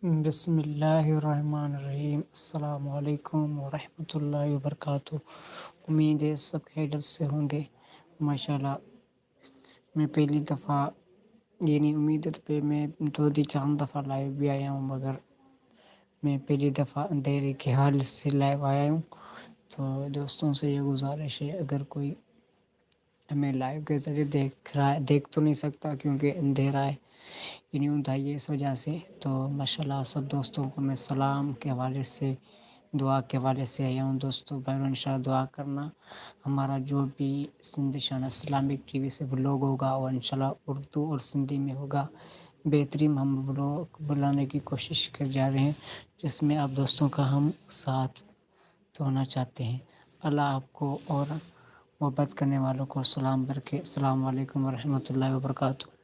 بسم اللہ الرحمن الرحیم۔ السلام علیکم ورحمۃ اللہ وبرکاتہ۔ امید ہے سب خیریت سے ہوں گے۔ ماشاءاللہ میں پہلی دفعہ امید ہے تو پہ میں 2 چند دفعہ لائیو بھی آیا ہوں، مگر میں پہلی دفعہ اندھیرے کے حال سے لائیو آیا ہوں۔ تو دوستوں سے یہ گزارش ہے، اگر کوئی ہمیں لائیو کے ذریعے دیکھ تو نہیں سکتا کیونکہ اندھیرا ہے، اندھائی ہے اس وجہ سے، تو ماشاءاللہ سب دوستوں کو میں سلام کے حوالے سے، دعا کے حوالے سے آیا ہوں۔ دوستوں بھائیوں انشاءاللہ دعا کرنا، ہمارا جو بھی سندھ شان اسلامک ٹی وی سے بلاگ ہوگا وہ انشاءاللہ اردو اور سندھی میں ہوگا۔ بہترین ہم بلاگ بلانے کی کوشش کر جا رہے ہیں، جس میں آپ دوستوں کا ہم ساتھ ہونا چاہتے ہیں۔ اللہ آپ کو اور محبت کرنے والوں کو سلام کر کے السلام علیکم ورحمۃ اللہ وبرکاتہ۔